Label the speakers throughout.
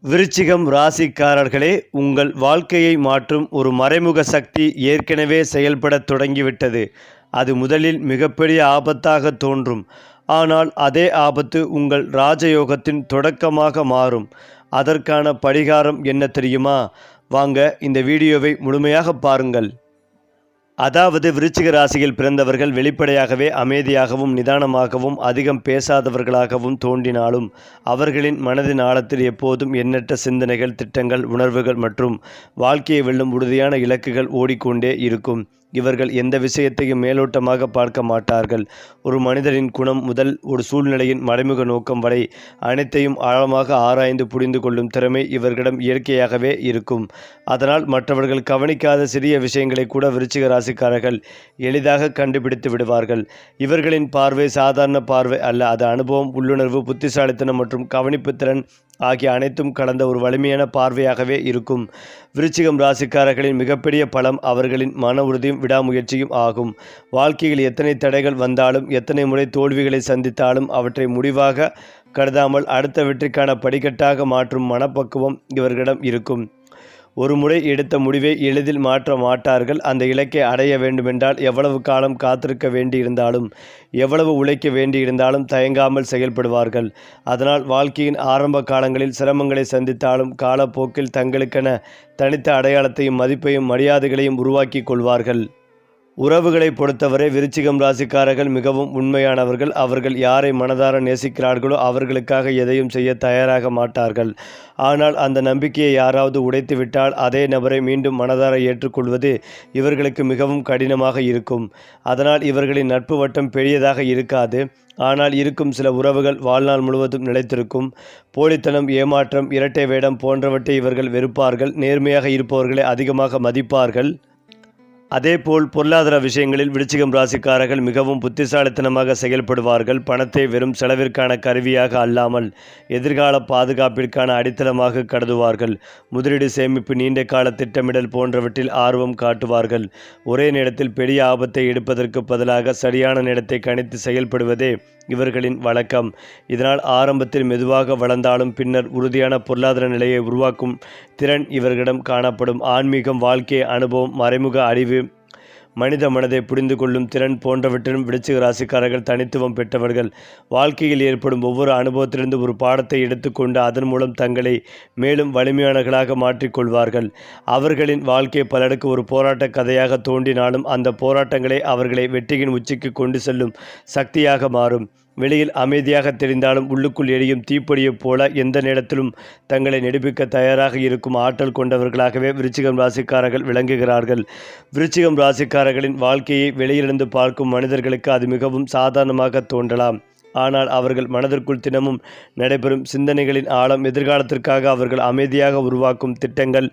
Speaker 1: விருச்சிகம் ராசிக்காரர்களே, உங்கள் வாழ்க்கையை மாற்றும் ஒரு மறைமுக சக்தி ஏற்கனவே செயல்படத் தொடங்கிவிட்டது. அது முதலில் மிகப்பெரிய ஆபத்தாக தோன்றும். ஆனால் அதே ஆபத்து உங்கள் ராஜயோகத்தின் தொடக்கமாக மாறும். அதற்கான பரிகாரம் என்ன தெரியுமா? வாங்க இந்த வீடியோவை முழுமையாக பாருங்கள். அதாவது விருச்சிக ராசியில் பிறந்தவர்கள் வெளிப்படையாகவே அமைதியாகவும் நிதானமாகவும் அதிகம் பேசாதவர்களாகவும் தோன்றினாலும் அவர்களின் மனதின் ஆழத்தில் எப்போதும் எண்ணற்ற சிந்தனைகள், திட்டங்கள், உணர்வுகள் மற்றும் வாழ்க்கையை வெல்லும் உறுதியான இலக்குகள் ஓடிக்கொண்டே இருக்கும். இவர்கள் எந்த விஷயத்தையும் மேலோட்டமாக பார்க்க மாட்டார்கள். ஒரு மனிதரின் குணம் முதல் ஒரு சூழ்நிலையின் மறைமுக நோக்கம் வரை அனைத்தையும் ஆழமாக ஆராய்ந்து புரிந்து கொள்ளும் திறமை இவர்களிடம் இயற்கையாகவே இருக்கும். அதனால் மற்றவர்கள் கவனிக்காத சிறிய விஷயங்களை கூட விருச்சிக ராசிக்காரர்கள் எளிதாக கண்டுபிடித்து விடுவார்கள். இவர்களின் பார்வை சாதாரண பார்வை அல்ல. அது அனுபவம், உள்ளுணர்வு, புத்திசாலித்தனம் மற்றும் கவனிப்பு திறன் ஆகிய அனைத்தும் கலந்த ஒரு வலிமையான பார்வையாகவே இருக்கும். விருச்சிகம் ராசிக்காரர்களின் மிகப்பெரிய பலம் அவர்களின் மன உறுதியும் விடாமுயற்சியும் ஆகும். வாழ்க்கையில் எத்தனை தடைகள் வந்தாலும், எத்தனை முறை தோல்விகளை சந்தித்தாலும் அவற்றை முடிவாக கருதாமல் அடுத்த வெற்றிக்கான படிக்கட்டாக மாற்றும் மனப்பக்குவம் இவர்களிடம் இருக்கும். ஒரு முறை எடுத்த முடிவை எளிதில் மாற்ற மாட்டார்கள். அந்த இலக்கை அடைய வேண்டுமென்றால் எவ்வளவு காலம் காத்திருக்க வேண்டியிருந்தாலும், எவ்வளவு உழைக்க வேண்டியிருந்தாலும் தயங்காமல் செயல்படுவார்கள். அதனால் வாழ்க்கையின் ஆரம்ப காலங்களில் சிரமங்களை சந்தித்தாலும் காலப்போக்கில் தங்களுக்கென தனித்த அடையாளத்தையும் மதிப்பையும் மரியாதைகளையும் உருவாக்கி கொள்வார்கள். உறவுகளை பொறுத்தவரை விருச்சிகம் ராசிக்காரர்கள் மிகவும் உண்மையானவர்கள். அவர்கள் யாரை மனதார நேசிக்கிறார்களோ அவர்களுக்காக எதையும் செய்ய தயாராக மாட்டார்கள். ஆனால் அந்த நம்பிக்கையை யாராவது உடைத்துவிட்டால் அதே நபரை மீண்டும் மனதார ஏற்றுக்கொள்வது இவர்களுக்கு மிகவும் கடினமாக இருக்கும். அதனால் இவர்களின் நட்பு வட்டம் பெரியதாக இருக்காது. ஆனால் இருக்கும் சில உறவுகள் வாழ்நாள் முழுவதும் நிலைத்திருக்கும். போலித்தனம், ஏமாற்றம், இரட்டை வேடம் போன்றவற்றை இவர்கள் வெறுப்பார்கள். நேர்மையாக இருப்பவர்களை அதிகமாக மதிப்பார்கள். அதேபோல் பொருளாதார விஷயங்களில் விருச்சிகம் ராசிக்காரர்கள் மிகவும் புத்திசாலித்தனமாக செயல்படுவார்கள். பணத்தை வெறும் செலவிற்கான கருவியாக அல்லாமல் எதிர்கால பாதுகாப்பிற்கான அடித்தளமாக கருதுவார்கள். முதலீடு, சேமிப்பு, நீண்ட கால திட்டமிடல் போன்றவற்றில் ஆர்வம் காட்டுவார்கள். ஒரே நேரத்தில் பெரிய ஆபத்தை எடுப்பதற்கு பதிலாக சரியான நேரத்தை கணித்து செயல்படுவதே இவர்களின் வழக்கம். இதனால் ஆரம்பத்தில் மெதுவாக வளர்ந்தாலும் பின்னர் உறுதியான பொருளாதார நிலையை உருவாக்கும் திறன் இவர்களிடம் காணப்படும். ஆன்மீகம், வாழ்க்கை அனுபவம், மறைமுக அறிவு, மனித மனதை புரிந்து கொள்ளும் திறன் போன்றவற்றிலும் விருச்சிக ராசிக்காரர்கள் தனித்துவம் பெற்றவர்கள். வாழ்க்கையில் ஏற்படும் ஒவ்வொரு அனுபவத்திலிருந்து ஒரு பாடத்தை எடுத்துக்கொண்டு அதன் மூலம் தங்களை மேலும் வலிமையானவர்களாக மாற்றிக்கொள்வார்கள். அவர்களின் வாழ்க்கை பலருக்கு ஒரு போராட்ட கதையாக தோன்றினாலும் அந்த போராட்டங்களே அவர்களை வெற்றியின் உச்சிக்கு கொண்டு செல்லும் சக்தியாக மாறும். வெளியில் அமைதியாக தெரிந்தாலும் உள்ளுக்குள் எரியும் தீப்பொறியைப் போல எந்த நேரத்திலும் தங்களை நெடுப்பிக்க தயாராக இருக்கும் ஆற்றல் கொண்டவர்களாகவே விருச்சிகம் ராசிக்காரர்கள் விளங்குகிறார்கள். விருச்சிகம் ராசிக்காரர்களின் வாழ்க்கையை வெளியிலிருந்து பார்க்கும் மனிதர்களுக்கு அது மிகவும் சாதாரணமாக தோன்றலாம். ஆனால் அவர்கள் மனதிற்குள் தினமும் நடைபெறும் சிந்தனைகளின் ஆழம், எதிர்காலத்திற்காக அவர்கள் அமைதியாக உருவாக்கும் திட்டங்கள்,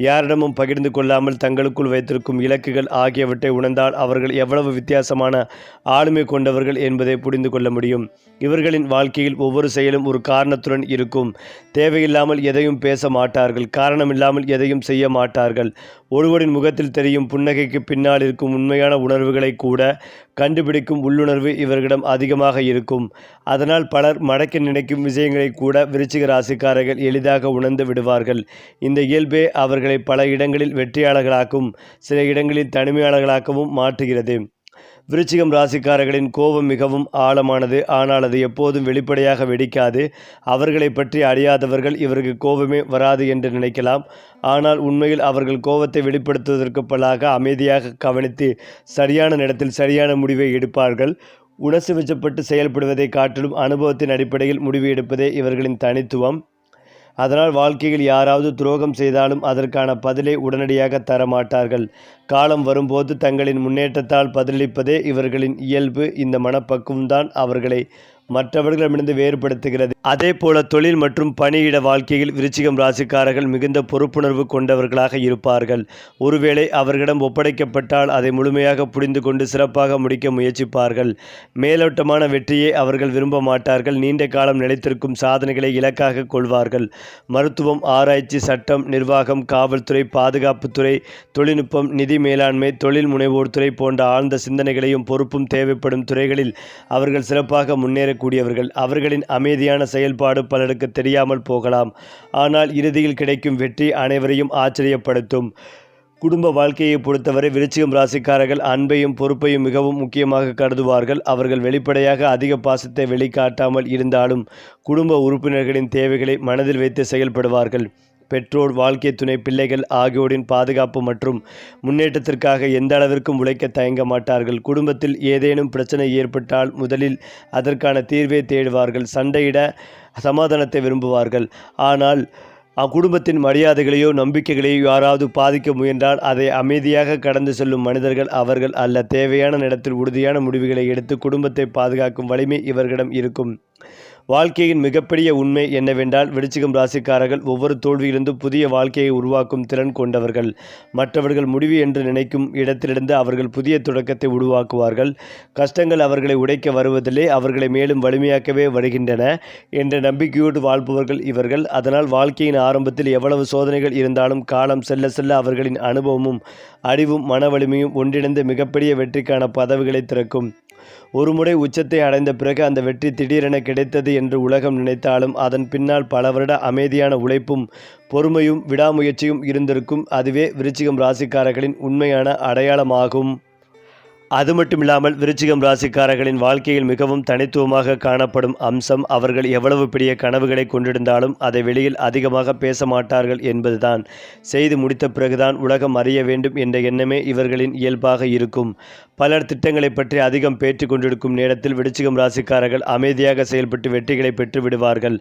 Speaker 1: யாரிடமும் பகிர்ந்து கொள்ளாமல் தங்களுக்குள் வைத்திருக்கும் இலக்குகள் ஆகியவற்றை உணர்ந்தால் அவர்கள் எவ்வளவு வித்தியாசமான ஆளுமை கொண்டவர்கள் என்பதை புரிந்து கொள்ள முடியும். இவர்களின் வாழ்க்கையில் ஒவ்வொரு செயலும் ஒரு காரணத்துடன் இருக்கும். தேவையில்லாமல் எதையும் பேச மாட்டார்கள். காரணமில்லாமல் எதையும் செய்ய மாட்டார்கள். ஒருவரின் முகத்தில் தெரியும் புன்னகைக்கு பின்னால் இருக்கும் உண்மையான உணர்வுகளை கூட கண்டுபிடிக்கும் உள்ளுணர்வு இவர்களிடம் அதிகமாக இருக்கும். அதனால் பலர் மடக்க நினைக்கும் விஷயங்களை கூட விருச்சிக ராசிக்காரர்கள் எளிதாக உணர்ந்து விடுவார்கள். இந்த இயல்பே அவர்களை பல இடங்களில் வெற்றியாளர்களாகவும் சில இடங்களில் தனிமையாளர்களாகவும் மாற்றுகிறது. விருச்சிகம் ராசிக்காரர்களின் கோபம் மிகவும் ஆழமானது. ஆனால் அது எப்போதும் வெளிப்படையாக வெடிக்காது. அவர்களை பற்றி அறியாதவர்கள் இவருக்கு கோபமே வராது என்று நினைக்கலாம். ஆனால் உண்மையில் அவர்கள் கோபத்தை வெளிப்படுத்துவதற்கு பதிலாக அமைதியாக கவனித்து சரியான நேரத்தில் சரியான முடிவை எடுப்பார்கள். உணர்ச்சி வசப்பட்டு செயல்படுவதை காட்டிலும் அனுபவத்தின் அடிப்படையில் முடிவு எடுப்பதே இவர்களின் தனித்துவம். அதனால் வாழ்க்கையில் யாராவது துரோகம் செய்தாலும் அதற்கான பதிலை உடனடியாக தரமாட்டார்கள். காலம் வரும்போது தங்களின் முன்னேற்றத்தால் பதிலளிப்பதே இவர்களின் இயல்பு. இந்த மனப்பக்குவம்தான் அவர்களை மற்றவர்களிடமிருந்து வேறுபடுத்துகிறது. அதே போல தொழில் மற்றும் பணியிட வாழ்க்கையில் விருச்சிகம் ராசிக்காரர்கள் மிகுந்த பொறுப்புணர்வு கொண்டவர்களாக இருப்பார்கள். ஒருவேளை அவர்களிடம் ஒப்படைக்கப்பட்டால் அதை முழுமையாக புரிந்து கொண்டு சிறப்பாக முடிக்க முயற்சிப்பார்கள். மேலோட்டமான வெற்றியை அவர்கள் விரும்ப மாட்டார்கள். நீண்ட காலம் நிலைத்திருக்கும் சாதனைகளை இலக்காக கொள்வார்கள். மருத்துவம், ஆராய்ச்சி, சட்டம், நிர்வாகம், காவல்துறை, பாதுகாப்புத்துறை, தொழில்நுட்பம், நிதி நிதி மேலாண்மை, தொழில் முனைவோர் துறை போன்ற ஆழ்ந்த சிந்தனைகளையும் பொறுப்பும் தேவைப்படும் துறைகளில் அவர்கள் சிறப்பாக முன்னேறக்கூடியவர்கள். அவர்களின் அமைதியான செயல்பாடு பலருக்கு தெரியாமல் போகலாம். ஆனால் இறுதியில் கிடைக்கும் வெற்றி அனைவரையும் ஆச்சரியப்படுத்தும். குடும்ப வாழ்க்கையை பொறுத்தவரை விருச்சிகம் ராசிக்காரர்கள் அன்பையும் பொறுப்பையும் மிகவும் முக்கியமாக கருதுவார்கள். அவர்கள் வெளிப்படையாக அதிக பாசத்தை வெளிக்காட்டாமல் இருந்தாலும் குடும்ப உறுப்பினர்களின் தேவைகளை மனதில் வைத்து செயல்படுவார்கள். பெற்றோர், வாழ்க்கை துணை, பிள்ளைகள் ஆகியோரின் பாதுகாப்பு மற்றும் முன்னேற்றத்திற்காக எந்த அளவிற்கும் உழைக்க தயங்க மாட்டார்கள். குடும்பத்தில் ஏதேனும் பிரச்சனை ஏற்பட்டால் முதலில் அதற்கான தீர்வை தேடுவார்கள். சண்டையிட சமாதானத்தை விரும்புவார்கள். ஆனால் அக்குடும்பத்தின் மரியாதைகளையோ நம்பிக்கைகளையோ யாராவது பாதிக்க முயன்றால் அதை அமைதியாக கடந்து செல்லும் மனிதர்கள் அவர்கள் அல்ல. தேவையான நேரத்தில் உறுதியான முடிவுகளை எடுத்து குடும்பத்தை பாதுகாக்கும் வலிமை இவர்களிடம் இருக்கும். வாழ்க்கையின் மிகப்பெரிய உண்மை என்னவென்றால் விருச்சிகம் ராசிக்காரர்கள் ஒவ்வொரு தோல்வியிலிருந்தும் புதிய வாழ்க்கையை உருவாக்கும் திறன் கொண்டவர்கள். மற்றவர்கள் முடிவு என்று நினைக்கும் இடத்திலிருந்து அவர்கள் புதிய தொடக்கத்தை உருவாக்குவார்கள். கஷ்டங்கள் அவர்களை உடைக்க வருவதில்லை, அவர்களை மேலும் வலிமையாக்கவே வருகின்றன என்ற நம்பிக்கையோடு வாழ்பவர்கள் இவர்கள். அதனால் வாழ்க்கையின் ஆரம்பத்தில் எவ்வளவு சோதனைகள் இருந்தாலும் காலம் செல்ல செல்ல அவர்களின் அனுபவமும் அறிவும் மன வலிமையும் ஒன்றிணைந்து மிகப்பெரிய வெற்றிக்கான பதவிகளை திறக்கும். ஒருமுறை உச்சத்தை அடைந்த பிறகு அந்த வெற்றி திடீரென கிடைத்தது என்று உலகம் நினைத்தாலும் அதன் பின்னால் பல வருட அமைதியான உழைப்பும் பொறுமையும் விடாமுயற்சியும் இருந்திருக்கும். அதுவே விருச்சிகம் ராசிக்காரர்களின் உண்மையான அடையாளமாகும். அது மட்டுமில்லாமல் விருச்சிகம் ராசிக்காரர்களின் வாழ்க்கையில் மிகவும் தனித்துவமாக காணப்படும் அம்சம் அவர்கள் எவ்வளவு பெரிய கனவுகளை கொண்டிருந்தாலும் அதை வெளியில் அதிகமாக பேச மாட்டார்கள் என்பதுதான். செய்து முடித்த பிறகுதான் உலகம் அறிய வேண்டும் என்ற எண்ணமே இவர்களின் இயல்பாக இருக்கும். பலர் திட்டங்களை பற்றி அதிகம் பேச்சு கொண்டிருக்கும் நேரத்தில் விருச்சிகம் ராசிக்காரர்கள் அமைதியாக செயல்பட்டு வெற்றிகளை பெற்று விடுவார்கள்.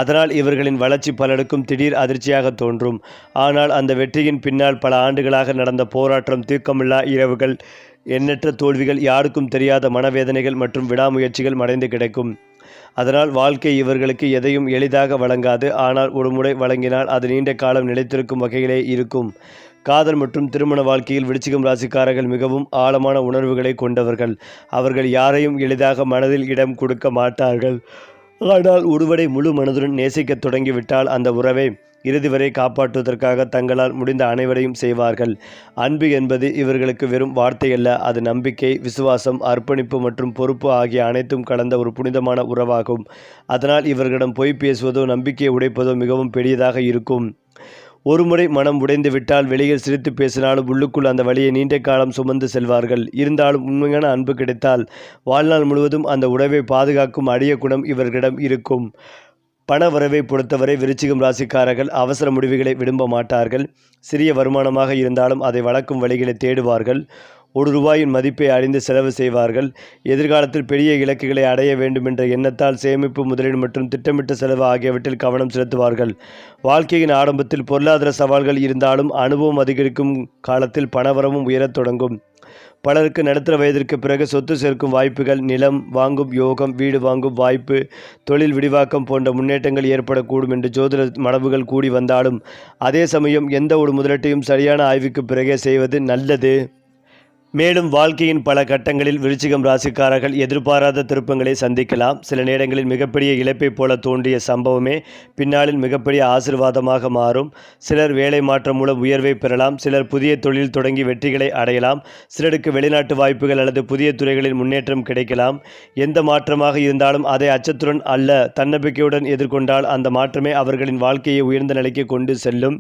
Speaker 1: அதனால் இவர்களின் வளர்ச்சி பலருக்கும் திடீர் அதிர்ச்சியாக தோன்றும். ஆனால் அந்த வெற்றியின் பின்னால் பல ஆண்டுகளாக நடந்த போராட்டம், தூக்கமில்லா இரவுகள், எண்ணற்ற தோல்விகள், யாருக்கும் தெரியாத மனவேதனைகள் மற்றும் விடாமுயற்சிகள் மறைந்து கிடக்கும். அதனால் வாழ்க்கை இவர்களுக்கு எதையும் எளிதாக வழங்காது. ஆனால் ஒரு முறை வழங்கினால் அது நீண்ட காலம் நிலைத்திருக்கும் வகையிலே இருக்கும். காதல் மற்றும் திருமண வாழ்க்கையில் விருச்சிகம் ராசிக்காரர்கள் மிகவும் ஆழமான உணர்வுகளை கொண்டவர்கள். அவர்கள் யாரையும் எளிதாக மனதில் இடம் கொடுக்க மாட்டார்கள். ஆனால் ஒருவரை முழு மனதுடன் நேசிக்க தொடங்கிவிட்டால் அந்த உறவை இறுதி வரை காப்பாற்றுவதற்காக தங்களால் முடிந்த அனைவரையும் செய்வார்கள். அன்பு என்பது இவர்களுக்கு வெறும் வார்த்தையல்ல, அது நம்பிக்கை, விசுவாசம், அர்ப்பணிப்பு மற்றும் பொறுப்பு ஆகிய அனைத்தும் கலந்த ஒரு புனிதமான உறவாகும். அதனால் இவர்களிடம் பொய் பேசுவதோ நம்பிக்கையை உடைப்பதோ மிகவும் பெரியதாக இருக்கும். ஒருமுறை மனம் உடைந்து விட்டால் வெளியில் சிரித்து பேசினாலும் உள்ளுக்குள் அந்த வழியை நீண்ட காலம் சுமந்து செல்வார்கள். இருந்தாலும் உண்மையான அன்பு கிடைத்தால் வாழ்நாள் முழுவதும் அந்த உறவை பாதுகாக்கும் அரிய குணம் இவர்களிடம் இருக்கும். பண வரவை பொறுத்தவரை விருச்சிகம் ராசிக்காரர்கள் அவசர முடிவுகளை விரும்ப மாட்டார்கள். சிறிய வருமானமாக இருந்தாலும் அதை வளர்க்கும் வழிகளை தேடுவார்கள். ₹1 மதிப்பை அறிந்து செலவு செய்வார்கள். எதிர்காலத்தில் பெரிய இலக்குகளை அடைய வேண்டுமென்ற எண்ணத்தால் சேமிப்பு, முதலீடு மற்றும் திட்டமிட்ட செலவு ஆகியவற்றில் கவனம் செலுத்துவார்கள். வாழ்க்கையின் ஆரம்பத்தில் பொருளாதார சவால்கள் இருந்தாலும் அனுபவம் அதிகரிக்கும் காலத்தில் பணவரமும் உயரத் தொடங்கும். பலருக்கு நடுத்தர வயதிற்கு பிறகு சொத்து சேர்க்கும் வாய்ப்புகள், நிலம் வாங்கும் யோகம், வீடு வாங்கும் வாய்ப்பு, தொழில் விரிவாக்கம் போன்ற முன்னேற்றங்கள் ஏற்படக்கூடும் என்று ஜோதிட மரபுகள் கூடி வந்தாலும் அதே சமயம் எந்த ஒரு முதலீட்டையும் சரியான ஆய்வுக்கு பிறகே செய்வது நல்லது. மேலும் வாழ்க்கையின் பல கட்டங்களில் விருச்சிகம் ராசிக்காரர்கள் எதிர்பாராத திருப்பங்களை சந்திக்கலாம். சில நேரங்களில் மிகப்பெரிய இழப்பை போல தோன்றிய சம்பவமே பின்னாளில் மிகப்பெரிய ஆசீர்வாதமாக மாறும். சிலர் வேலை மாற்றம் மூலம் உயர்வை பெறலாம். சிலர் புதிய தொழில் தொடங்கி வெற்றிகளை அடையலாம். சிலருக்கு வெளிநாட்டு வாய்ப்புகள் அல்லது புதிய துறைகளில் முன்னேற்றம் கிடைக்கலாம். எந்த மாற்றமாக இருந்தாலும் அதை அச்சத்துடன் அல்ல, தன்னம்பிக்கையுடன் எதிர்கொண்டால் அந்த மாற்றமே அவர்களின் வாழ்க்கையை உயர்ந்த நிலைக்கு கொண்டு செல்லும்.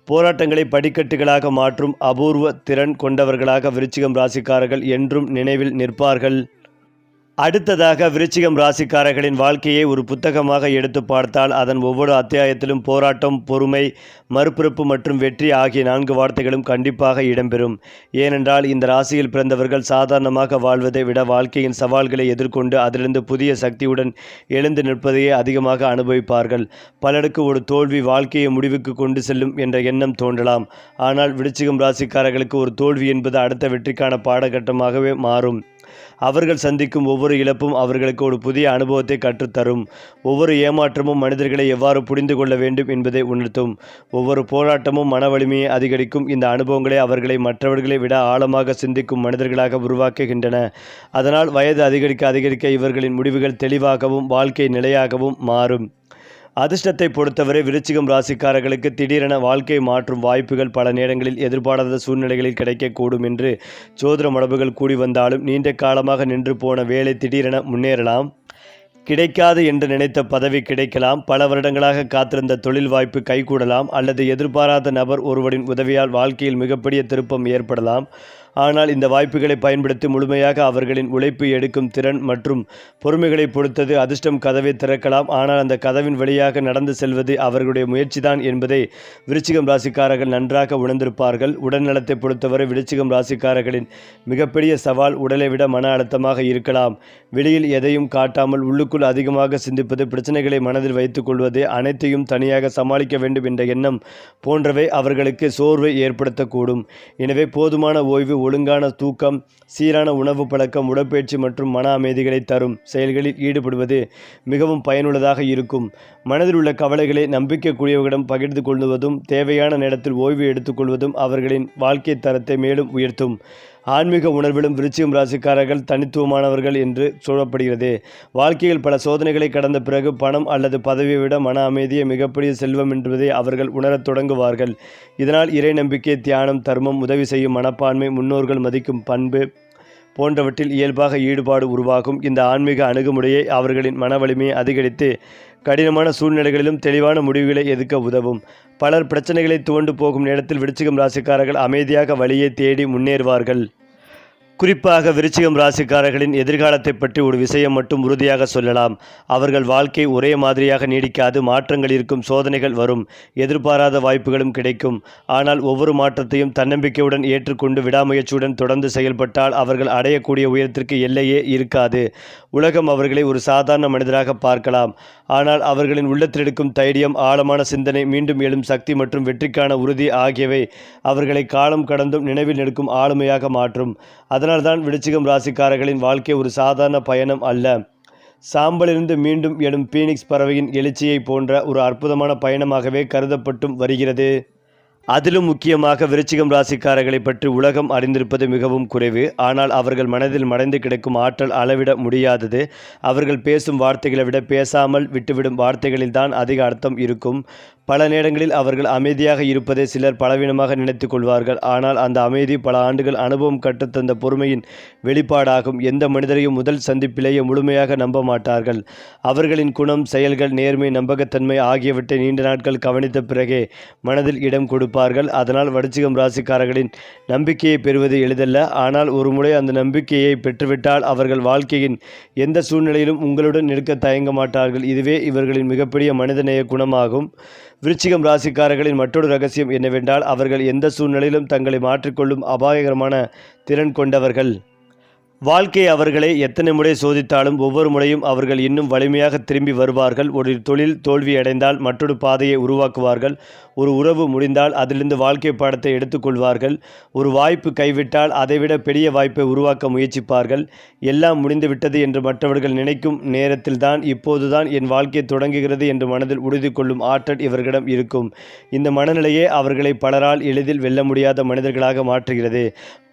Speaker 1: போராட்டங்களை படிக்கட்டுகளாக மாற்றும் அபூர்வ திறன் கொண்டவர்களாக விருச்சிகம் ராசிக்காரர்கள் என்றும் நினைவில் நிற்பார்கள். அடுத்ததாக விருச்சிகம் ராசிக்காரர்களின் வாழ்க்கையை ஒரு புத்தகமாக எடுத்து பார்த்தால் அதன் ஒவ்வொரு அத்தியாயத்திலும் போராட்டம், பொறுமை, மறுபிறப்பு மற்றும் வெற்றி ஆகிய 4 வார்த்தைகளும் கண்டிப்பாக இடம்பெறும். ஏனென்றால் இந்த ராசியில் பிறந்தவர்கள் சாதாரணமாக வாழ்வதை விட வாழ்க்கையின் சவால்களை எதிர்கொண்டு அதிலிருந்து புதிய சக்தியுடன் எழுந்து நிற்பதையே அதிகமாக அனுபவிப்பார்கள். பலருக்கு ஒரு தோல்வி வாழ்க்கையை முடிவுக்கு கொண்டு செல்லும் என்ற எண்ணம் தோன்றலாம். ஆனால் விருச்சிகம் ராசிக்காரர்களுக்கு ஒரு தோல்வி என்பது அடுத்த வெற்றிக்கான பாடகட்டமாகவே மாறும். அவர்கள் சந்திக்கும் ஒவ்வொரு இழப்பும் அவர்களுக்கு ஒரு புதிய அனுபவத்தை கற்றுத்தரும். ஒவ்வொரு ஏமாற்றமும் மனிதர்களை எவ்வாறு புரிந்து கொள்ள வேண்டும் என்பதை உணர்த்தும். ஒவ்வொரு போராட்டமும் மன வலிமையை அதிகரிக்கும். இந்த அனுபவங்களை அவர்களை மற்றவர்களை விட ஆழமாக சிந்திக்கும் மனிதர்களாக உருவாக்குகின்றன. அதனால் வயது அதிகரிக்க அதிகரிக்க இவர்களின் முடிவுகள் தெளிவாகவும் வாழ்க்கை நிலையாகவும் மாறும். அதிர்ஷ்டத்தை பொறுத்தவரை விருச்சிகம் ராசிக்காரர்களுக்கு திடீரென வாழ்க்கை மாற்றும் வாய்ப்புகள் பல நேரங்களில் எதிர்பாராத சூழ்நிலைகளில் கிடைக்கக்கூடும் என்று ஜோதிட மரபுகள் கூடி வந்தாலும் நீண்ட காலமாக நின்று போன வேலை திடீரென முன்னேறலாம். கிடைக்காது என்று நினைத்த பதவி கிடைக்கலாம். பல வருடங்களாக காத்திருந்த தொழில் வாய்ப்பு கைகூடலாம். அல்லது எதிர்பாராத நபர் ஒருவரின் உதவியால் வாழ்க்கையில் மிகப்பெரிய திருப்பம் ஏற்படலாம். ஆனால் இந்த வாய்ப்புகளை பயன்படுத்தி முழுமையாக அவர்களின் உழைப்பு எடுக்கும் திறன் மற்றும் பொறுமைகளை பொறுத்தது அதிர்ஷ்டம் கதவை திறக்கலாம். ஆனால் அந்த கதவின் வழியாக நடந்து செல்வது அவர்களுடைய முயற்சிதான் என்பதை விருச்சிகம் ராசிக்காரர்கள் நன்றாக உணர்ந்திருப்பார்கள். உடல்நலத்தை பொறுத்தவரை விருச்சிகம் ராசிக்காரர்களின் மிகப்பெரிய சவால் உடலை விட மன அழுத்தமாக இருக்கலாம். வெளியில் எதையும் காட்டாமல் உள்ளுக்குள் அதிகமாக சிந்திப்பது, பிரச்சனைகளை மனதில் வைத்துக் கொள்வது, அனைத்தையும் தனியாக சமாளிக்க வேண்டும் என்ற எண்ணம் போன்றவை அவர்களுக்கு சோர்வை ஏற்படுத்தக்கூடும். எனவே போதுமான ஓய்வு, ஒழுங்கான தூக்கம், சீரான உணவு பழக்கம், உடற்பயிற்சி மற்றும் மன அமைதிகளை தரும் செயல்களில் ஈடுபடுவது மிகவும் பயனுள்ளதாக இருக்கும். மனதில் உள்ள கவலைகளை நம்பிக்கைக்குரியவர்களிடம் பகிர்ந்து கொள்வதும் தேவையான நேரத்தில் ஓய்வு எடுத்துக்கொள்வதும் அவர்களின் வாழ்க்கை தரத்தை மேலும் உயர்த்தும். ஆன்மீக உணர்விலும் விருச்சிகம் ராசிக்காரர்கள் தனித்துவமானவர்கள் என்று சொல்லப்படுகிறது. வாழ்க்கையில் பல சோதனைகளை கடந்த பிறகு பணம் அல்லது பதவியை விட மன அமைதியை மிகப்பெரிய செல்வம் என்பதை அவர்கள் உணரத் தொடங்குவார்கள். இதனால் இறை நம்பிக்கை, தியானம், தர்மம், உதவி செய்யும் மனப்பான்மை, முன்னோர்கள் மதிக்கும் பண்பு போன்றவற்றில் இயல்பாக ஈடுபாடு உருவாகும். இந்த ஆன்மீக அணுகுமுறையை அவர்களின் மன வலிமையை அதிகரித்து கடினமான சூழ்நிலைகளிலும் தெளிவான முடிவுகளை எதிர்க்க உதவும். பலர் பிரச்சனைகளை துவண்டு போகும் நேரத்தில் விருச்சிகம் ராசிக்காரர்கள் அமைதியாக வழியை தேடி முன்னேறுவார்கள். குறிப்பாக விருச்சிகம் ராசிக்காரர்களின் எதிர்காலத்தை பற்றி ஒரு விஷயம் மட்டும் உறுதியாக சொல்லலாம். அவர்கள் வாழ்க்கை ஒரே மாதிரியாக நீடிக்காது. மாற்றங்கள் இருக்கும், சோதனைகள் வரும், எதிர்பாராத வாய்ப்புகளும் கிடைக்கும். ஆனால் ஒவ்வொரு மாற்றத்தையும் தன்னம்பிக்கையுடன் ஏற்றுக்கொண்டு விடாமுயற்சியுடன் தொடர்ந்து செயல்பட்டால் அவர்கள் அடையக்கூடிய உயரத்திற்கு எல்லையே இருக்காது. உலகம் அவர்களை ஒரு சாதாரண மனிதராக பார்க்கலாம். ஆனால் அவர்களின் உள்ளத்தில் இருக்கும் தைரியம், ஆழமான சிந்தனை, மீண்டும் எழும் சக்தி மற்றும் வெற்றிக்கான உறுதி ஆகியவை அவர்களை காலம் கடந்தும் நினைவில் நிற்கும் ஆளுமையாக மாற்றும். அதனால்தான் விருச்சிகம் ராசிக்காரர்களின் வாழ்க்கை ஒரு சாதாரண பயணம் அல்ல. சாம்பலிலிருந்து மீண்டும் எழும் பீனிக்ஸ் பறவையின் எழுச்சியை போன்ற ஒரு அற்புதமான பயணமாகவே கருதப்பட்டும் வருகிறது. அதிலும் முக்கியமாக விருச்சிகம் ராசிக்காரர்களை பற்றி உலகம் அறிந்திருப்பது மிகவும் குறைவு. ஆனால் அவர்கள் மனதில் மறைந்து கிடக்கும் ஆற்றல் அளவிட முடியாதது. அவர்கள் பேசும் வார்த்தைகளை விட பேசாமல் விட்டுவிடும் வார்த்தைகளில்தான் அதிக அர்த்தம் இருக்கும். பல நேரங்களில் அவர்கள் அமைதியாக இருப்பதை சிலர் பலவீனமாக நினைத்து கொள்வார்கள். ஆனால் அந்த அமைதி பல ஆண்டுகள் அனுபவம் கற்றுத்தந்த பொறுமையின் வெளிப்பாடாகும். எந்த மனிதரையும் முதல் சந்திப்பிலேயே முழுமையாக நம்ப மாட்டார்கள். அவர்களின் குணம், செயல்கள், நேர்மை, நம்பகத்தன்மை ஆகியவற்றை நீண்ட நாட்கள் கவனித்த பிறகே மனதில் இடம் கொடுப்பார்கள். அதனால் விருச்சிகம் ராசிக்காரர்களின் நம்பிக்கையை பெறுவது எளிதல்ல. ஆனால் ஒரு முறை அந்த நம்பிக்கையை பெற்றுவிட்டால் அவர்கள் வாழ்க்கையின் எந்த சூழ்நிலையிலும் உங்களுடன் நிற்க தயங்க மாட்டார்கள். இதுவே இவர்களின் மிகப்பெரிய மனிதநேய குணமாகும். விருச்சிகம் ராசிக்காரர்களின் மற்றொரு ரகசியம் என்னவென்றால் அவர்கள் எந்த சூழ்நிலையிலும் தங்களை மாற்றிக்கொள்ளும் அபாயகரமான திறன் கொண்டவர்கள். வாழ்க்கை அவர்களை எத்தனை முறை சோதித்தாலும் ஒவ்வொரு முறையும் அவர்கள் இன்னும் வலிமையாக திரும்பி வருவார்கள். ஒரு தொழில் தோல்வியடைந்தால் மற்றொரு பாதையை உருவாக்குவார்கள். ஒரு உறவு முடிந்தால் அதிலிருந்து வாழ்க்கை பாடத்தை எடுத்துக்கொள்வார்கள். ஒரு வாய்ப்பு கைவிட்டால் அதைவிட பெரிய வாய்ப்பை உருவாக்க முயற்சிப்பார்கள். எல்லாம் முடிந்துவிட்டது என்று மற்றவர்கள் நினைக்கும் நேரத்தில்தான் இப்போதுதான் என் வாழ்க்கை தொடங்குகிறது என்று மனதில் உறுதி கொள்ளும் ஆற்றல் இவர்களிடம் இருக்கும். இந்த மனநிலையே அவர்களை பலரால் எளிதில் வெல்ல முடியாத மனிதர்களாக மாற்றுகிறது.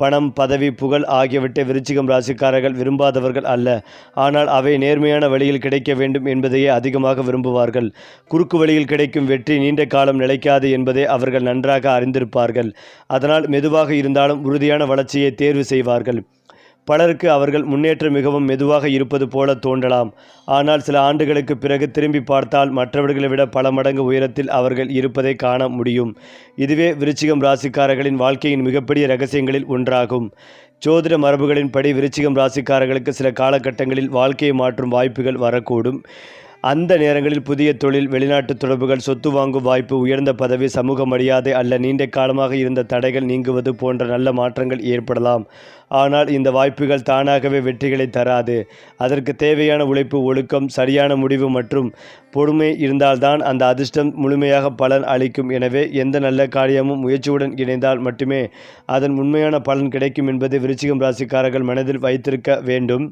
Speaker 1: பணம், பதவி, புகழ் ஆகியவற்றை விருச்சிகம் ராசிக்காரர்கள் விரும்பாதவர்கள் அல்ல. ஆனால் அவை நேர்மையான வழியில் கிடைக்க வேண்டும் என்பதையே அதிகமாக விரும்புவார்கள். குறுக்கு வழியில் கிடைக்கும் வெற்றி நீண்ட காலம் நிலைக்காது என்பதை அவர்கள் நன்றாக அறிந்திருப்பார்கள். அதனால் மெதுவாக இருந்தாலும் உறுதியான வளர்ச்சியை தேர்வு செய்வார்கள். பலருக்கு அவர்கள் முன்னேற்றம் மிகவும் மெதுவாக இருப்பது போல தோன்றலாம். ஆனால் சில ஆண்டுகளுக்கு பிறகு திரும்பி பார்த்தால் மற்றவர்களை விட பல மடங்கு உயரத்தில் அவர்கள் இருப்பதை காண முடியும். இதுவே விருச்சிகம் ராசிக்காரர்களின் வாழ்க்கையின் மிகப்பெரிய இரகசியங்களில் ஒன்றாகும். ஜோதிட மரபுகளின்படி விருச்சிகம் ராசிக்காரர்களுக்கு சில காலகட்டங்களில் வாழ்க்கையை மாற்றும் வாய்ப்புகள் வரக்கூடும். அந்த நேரங்களில் புதிய தொழில், வெளிநாட்டு தொடர்புகள், சொத்து வாங்கும் வாய்ப்பு, உயர்ந்த பதவி, சமூக மரியாதை அல்ல நீண்ட காலமாக இருந்த தடைகள் நீங்குவது போன்ற நல்ல மாற்றங்கள் ஏற்படலாம். ஆனால் இந்த வாய்ப்புகள் தானாகவே வெற்றிகளை தராது. அதற்கு தேவையான உழைப்பு, ஒழுக்கம், சரியான முடிவு மற்றும் பொறுமை இருந்தால்தான் அந்த அதிர்ஷ்டம் முழுமையாக பலன் அளிக்கும். எனவே எந்த நல்ல காரியமும் முயற்சியுடன் இணைந்தால் மட்டுமே அதன் உண்மையான பலன் கிடைக்கும் என்பதை விருச்சிகம் ராசிக்காரர்கள் மனதில் வைத்திருக்க வேண்டும்.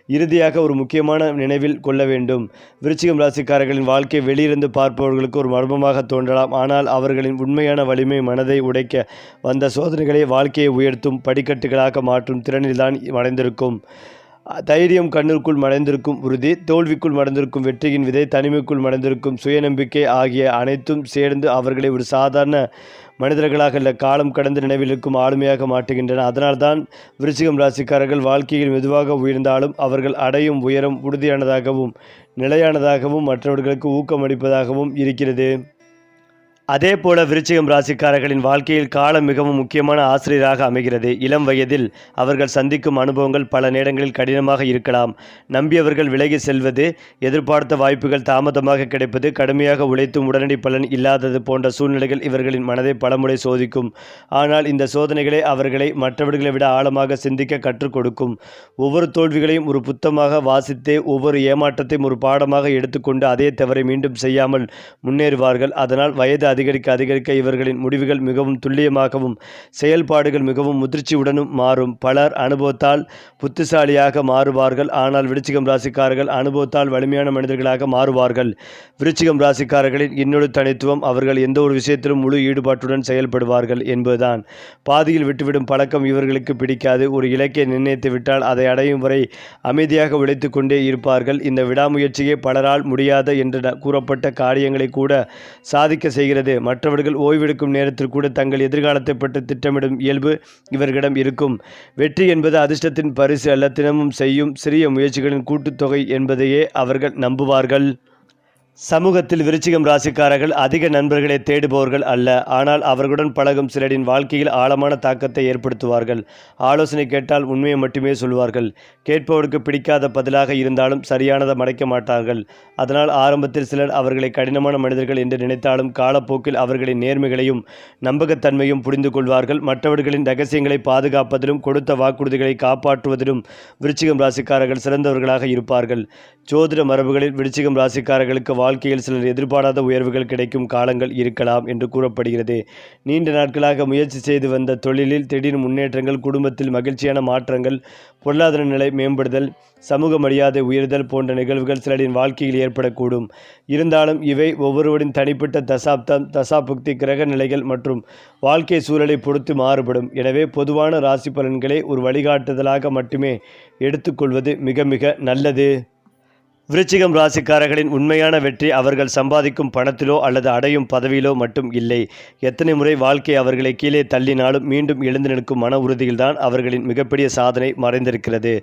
Speaker 1: இறுதியாக ஒரு முக்கியமான நினைவில் கொள்ள வேண்டும். விருச்சிகம் ராசிக்காரர்களின் வாழ்க்கை வெளியிருந்து பார்ப்பவர்களுக்கு ஒரு மர்மமாக தோன்றலாம். ஆனால் அவர்களின் உண்மையான வலிமை மனதை உடைக்க வந்த சோதனைகளை வாழ்க்கையை உயர்த்தும் படிக்கட்டுகளாக மாற்றும் திறனில்தான் மறைந்திருக்கும். தைரியம் கண்ணிற்குள் மறைந்திருக்கும் உறுதி, தோல்விக்குள் மறைந்திருக்கும் வெற்றியின் விதை, தனிமைக்குள் மறைந்திருக்கும் சுயநம்பிக்கை ஆகிய அனைத்தும் சேர்ந்து அவர்களை ஒரு சாதாரண மனிதர்களாக அல்ல, காலம் கடந்து நினைவில் இருக்கும் ஆளுமையாக மாற்றுகின்றன. அதனால்தான் விருச்சிகம் ராசிக்காரர்கள் வாழ்க்கையில் மெதுவாக உயர்ந்தாலும் அவர்கள் அடையும் உயரம் உறுதியானதாகவும் நிலையானதாகவும் மற்றவர்களுக்கு ஊக்கமளிப்பதாகவும் இருக்கிறது. அதேபோல விருச்சிகம் ராசிக்காரர்களின் வாழ்க்கையில் காலம் மிகவும் முக்கியமான ஆசிரியராக அமைகிறது. இளம் வயதில் அவர்கள் சந்திக்கும் அனுபவங்கள் பல நேரங்களில் கடினமாக இருக்கலாம். நம்பியவர்கள் விலகி செல்வது, எதிர்பார்த்த வாய்ப்புகள் தாமதமாக கிடைப்பது, கடுமையாக உழைத்தும் உடனடி பலன் இல்லாதது போன்ற சூழ்நிலைகள் இவர்களின் மனதை பலமுறை சோதிக்கும். ஆனால் இந்த சோதனைகளை அவர்களை மற்றவர்களை விட ஆழமாக சிந்திக்க கற்றுக் கொடுக்கும். ஒவ்வொரு தோல்விகளையும் ஒரு புத்தகமாக வாசித்தே, ஒவ்வொரு ஏமாற்றத்தையும் ஒரு பாடமாக எடுத்துக்கொண்டு அதே தவறை மீண்டும் செய்யாமல் முன்னேறுவார்கள். அதனால் வயது அதிகரிக்க இவர்களின் முடிவுகள் மிகவும் துல்லியமாகவும் செயல்பாடுகள் மிகவும் முதிர்ச்சியுடனும் மாறும். பலர் அனுபவத்தால் புத்திசாலியாக மாறுவார்கள். ஆனால் விருச்சிகம் ராசிக்காரர்கள் அனுபவத்தால் வலிமையான மனிதர்களாக மாறுவார்கள். விருச்சிகம் ராசிக்காரர்களின் இன்னொரு தனித்துவம் அவர்கள் எந்த ஒரு விஷயத்திலும் முழு ஈடுபாட்டுடன் செயல்படுவார்கள் என்பதுதான். பாதியில் விட்டுவிடும் பழக்கம் இவர்களுக்கு பிடிக்காது. ஒரு இலக்கை நிர்ணயித்து விட்டால் அதை அடையும் வரை அமைதியாக உழைத்து கொண்டே இருப்பார்கள். இந்த விடாமுயற்சியே பலரால் முடியாத என்று கூறப்பட்ட காரியங்களை கூட சாதிக்க செய்கிறது. மற்றவர்கள் ஓய்வெடுக்கும் நேரத்தில் கூட தங்கள் எதிர்காலத்தை பற்றி திட்டமிடும் இயல்பு இவர்களிடம் இருக்கும். வெற்றி என்பது அதிர்ஷ்டத்தின் பரிசு அல்ல, தினமும் செய்யும் சிறிய முயற்சிகளின் கூட்டுத்தொகை என்பதையே அவர்கள் நம்புவார்கள். சமூகத்தில் விருச்சிகம் ராசிக்காரர்கள் அதிக நண்பர்களை தேடுபவர்கள் அல்ல. ஆனால் அவர்களுடன் பழகும் சிலரின் வாழ்க்கையில் ஆழமான தாக்கத்தை ஏற்படுத்துவார்கள். ஆலோசனை கேட்டால் உண்மையை மட்டுமே சொல்வார்கள். கேட்பவருக்கு பிடிக்காத பதிலாக இருந்தாலும் சரியானதை மறைக்க மாட்டார்கள். அதனால் ஆரம்பத்தில் சிலர் அவர்களை கடினமான மனிதர்கள் என்று நினைத்தாலும் காலப்போக்கில் அவர்களின் நேர்மைகளையும் நம்பகத்தன்மையும் புரிந்து கொள்வார்கள். மற்றவர்களின் ரகசியங்களை பாதுகாப்பதிலும் கொடுத்த வாக்குறுதிகளை காப்பாற்றுவதிலும் விருச்சிகம் ராசிக்காரர்கள் சிறந்தவர்களாக இருப்பார்கள். ஜோதிட மரபுகளில் விருச்சிகம் ராசிக்காரர்களுக்கு வாழ்க்கையில் சிலர் எதிர்பாராத உயர்வுகள் கிடைக்கும் காலங்கள் இருக்கலாம் என்று கூறப்படுகிறது. நீண்ட நாட்களாக முயற்சி செய்து வந்த தொழிலில் திடீர் முன்னேற்றங்கள், குடும்பத்தில் மகிழ்ச்சியான மாற்றங்கள், பொருளாதார நிலை மேம்படுதல், சமூக மரியாதை உயர்தல் போன்ற நிகழ்வுகள் சிலரின் வாழ்க்கையில் ஏற்படக்கூடும். இருந்தாலும் இவை ஒவ்வொருவரின் தனிப்பட்ட தசாபுக்தி, கிரக நிலைகள் மற்றும் வாழ்க்கை சூழலை பொறுத்து மாறுபடும். எனவே பொதுவான ராசி பலன்களை ஒரு வழிகாட்டுதலாக மட்டுமே எடுத்துக்கொள்வது மிக மிக நல்லது. விருச்சிகம் ராசிக்காரர்களின் உண்மையான வெற்றி அவர்கள் சம்பாதிக்கும் பணத்திலோ அல்லது அடையும் பதவியிலோ மட்டும் இல்லை. எத்தனை முறை வாழ்க்கை அவர்களை கீழே தள்ளினாலும் மீண்டும் எழுந்து நிற்கும் மன உறுதியில்தான் அவர்களின் மிகப்பெரிய சாதனை மறைந்திருக்கிறது.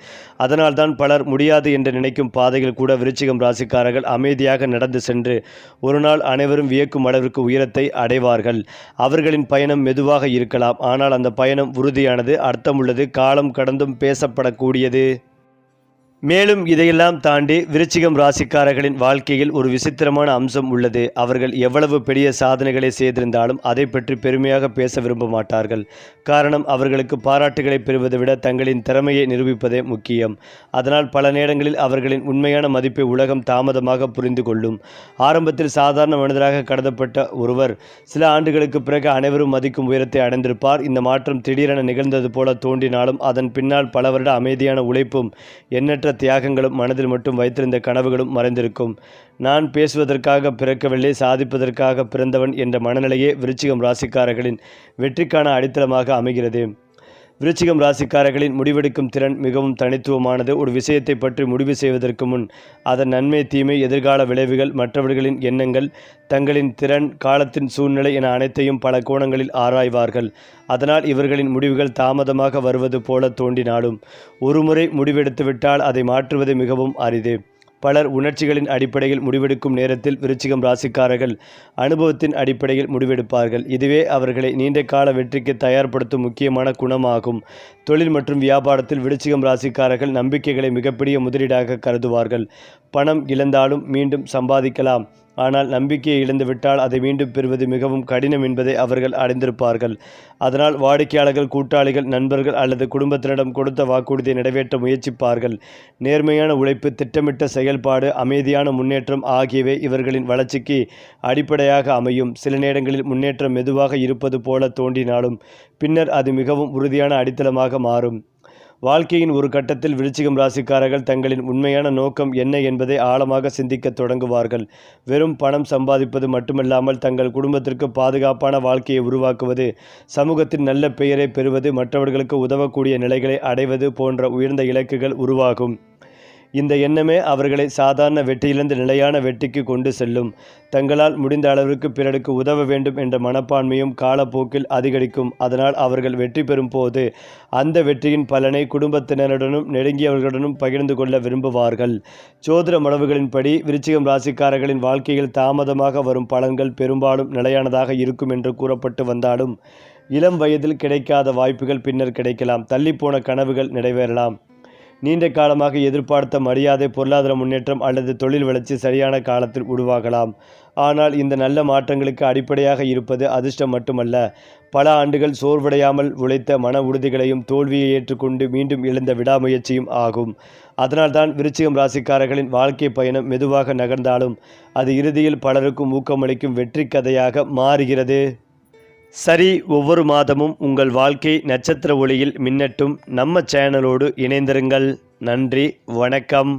Speaker 1: அதனால்தான் பலர் முடியாது என்று நினைக்கும் பாதைகள் கூட விருச்சிகம் ராசிக்காரர்கள் அமைதியாக நடந்து சென்று ஒரு நாள் அனைவரும் வியக்கும் அளவிற்கு உயரத்தை அடைவார்கள். அவர்களின் பயணம் மெதுவாக இருக்கலாம், ஆனால் அந்த பயணம் உறுதியானது, அர்த்தமுள்ளது, காலம் கடந்தும் பேசப்படக்கூடியது. மேலும் இதையெல்லாம் தாண்டி விருச்சிகம் ராசிக்காரர்களின் வாழ்க்கையில் ஒரு விசித்திரமான அம்சம் உள்ளது. அவர்கள் எவ்வளவு பெரிய சாதனைகளை செய்திருந்தாலும் அதை பற்றி பெருமையாக பேச விரும்ப மாட்டார்கள். காரணம், அவர்களுக்கு பாராட்டுகளை பெறுவதை விட தங்களின் திறமையை நிரூபிப்பதே முக்கியம். அதனால் பல நேரங்களில் அவர்களின் உண்மையான மதிப்பை உலகம் தாமதமாக புரிந்து கொள்ளும். ஆரம்பத்தில் சாதாரண மனிதராக கருதப்பட்ட ஒருவர் சில ஆண்டுகளுக்கு பிறகு அனைவரும் மதிக்கும் உயரத்தை அடைந்திருப்பார். இந்த மாற்றம் திடீரென நிகழ்ந்தது போல தோன்றினாலும் அதன் பின்னால் பல வருட அமைதியான உழைப்பும் எண்ணற்ற தியாகங்களும் மனதில் மட்டும் வைத்திருந்த கனவுகளும் மறைந்திருக்கும். நான் பேசுவதற்காக பிறக்கவில்லை, சாதிப்பதற்காக பிறந்தவன் என்ற மனநிலையே விருச்சிகம் ராசிக்காரர்களின் வெற்றிக்கான அடித்தளமாக அமைகிறது. விருச்சிகம் ராசிக்காரர்களின் முடிவெடுக்கும் திறன் மிகவும் தனித்துவமானது. ஒரு விஷயத்தை பற்றி முடிவு செய்வதற்கு முன் அதன் நன்மை, தீமை, எதிர்கால விளைவுகள், மற்றவர்களின் எண்ணங்கள், தங்களின் திறன், காலத்தின் சூழ்நிலை என அனைத்தையும் பல கோணங்களில் ஆராய்வார்கள். அதனால் இவர்களின் முடிவுகள் தாமதமாக வருவது போல தோன்றினாலும் ஒருமுறை முடிவெடுத்துவிட்டால் அதை மாற்றுவது மிகவும் அரிது. பலர் உணர்ச்சிகளின் அடிப்படையில் முடிவெடுக்கும் நேரத்தில் விருச்சிகம் ராசிக்காரர்கள் அனுபவத்தின் அடிப்படையில் முடிவெடுப்பார்கள். இதுவே அவர்களை நீண்ட கால வெற்றிக்கு தயார்படுத்தும் முக்கியமான குணமாகும். தொழில் மற்றும் வியாபாரத்தில் விருச்சிகம் ராசிக்காரர்கள் நம்பிக்கைகளை மிகப்பெரிய முதலீடாக கருதுவார்கள். பணம் இழந்தாலும் மீண்டும் சம்பாதிக்கலாம், ஆனால் நம்பிக்கையை இழந்துவிட்டால் அதை மீண்டும் பெறுவது மிகவும் கடினம் என்பதை அவர்கள் அறிந்திருப்பார்கள். அதனால் வாடிக்கையாளர்கள், கூட்டாளிகள், நண்பர்கள் அல்லது குடும்பத்தினரிடம் கொடுத்த வாக்குறுதியை நிறைவேற்ற முயற்சிப்பார்கள். நேர்மையான உழைப்பு, திட்டமிட்ட செயல்பாடு, அமைதியான முன்னேற்றம் ஆகியவை இவர்களின் வளர்ச்சிக்கு அடிப்படையாக அமையும். சில நேரங்களில் முன்னேற்றம் மெதுவாக இருப்பது போல தோன்றினாலும் பின்னர் அது மிகவும் உறுதியான அடித்தளமாக மாறும். வாழ்க்கையின் ஒரு கட்டத்தில் விருச்சிகம் ராசிக்காரர்கள் தங்களின் உண்மையான நோக்கம் என்ன என்பதை ஆழமாக சிந்திக்கத் தொடங்குவார்கள். வெறும் பணம் சம்பாதிப்பது மட்டுமல்லாமல் தங்கள் குடும்பத்திற்கு பாதுகாப்பான வாழ்க்கையை உருவாக்குவது, சமூகத்தின் நல்ல பெயரை பெறுவது, மற்றவர்களுக்கு உதவக்கூடிய நிலைகளை அடைவது போன்ற உயர்ந்த இலக்குகள் உருவாகும். இந்த எண்ணமே அவர்களை சாதாரண வெற்றியிலிருந்து நிலையான வெற்றிக்கு கொண்டு செல்லும். தங்களால் முடிந்த அளவிற்கு பிறருக்கு உதவ வேண்டும் என்ற மனப்பான்மையும் காலப்போக்கில் அதிகரிக்கும். அதனால் அவர்கள் வெற்றி பெறும் போது அந்த வெற்றியின் பலனை குடும்பத்தினருடனும் நெருங்கியவர்களுடனும் பகிர்ந்து கொள்ள விரும்புவார்கள். ஜோதிட மரபுகளின்படி விருச்சிகம் ராசிக்காரர்களின் வாழ்க்கையில் தாமதமாக வரும் பலன்கள் பெரும்பாலும் நிலையானதாக இருக்கும் என்று கூறப்பட்டு வந்தாலும், இளம் வயதில் கிடைக்காத வாய்ப்புகள் பின்னர் கிடைக்கலாம். தள்ளிப்போன கனவுகள் நிறைவேறலாம். நீண்ட காலமாக எதிர்பார்த்த மரியாதை, பொருளாதார முன்னேற்றம் அல்லது தொழில் வளர்ச்சி சரியான காலத்தில் உருவாகலாம். ஆனால் இந்த நல்ல மாற்றங்களுக்கு அடிப்படையாக இருப்பது அதிர்ஷ்டம் மட்டுமல்ல, பல ஆண்டுகள் சோர்வடையாமல் உழைத்த மன உறுதிகளையும் தோல்வியை ஏற்றுக்கொண்டு மீண்டும் எழுந்த விடாமுயற்சியும் ஆகும். அதனால்தான் விருச்சிகம் ராசிக்காரர்களின் வாழ்க்கை பயணம் மெதுவாக நகர்ந்தாலும் அது இறுதியில் பலருக்கும் ஊக்கமளிக்கும் வெற்றி கதையாக மாறுகிறது. சரி, ஒவ்வொரு மாதமும் உங்கள் வாழ்க்கை நட்சத்திர ஒளியில் மின்னட்டும். நம்ம சேனலோடு இணைந்திருங்கள். நன்றி, வணக்கம்.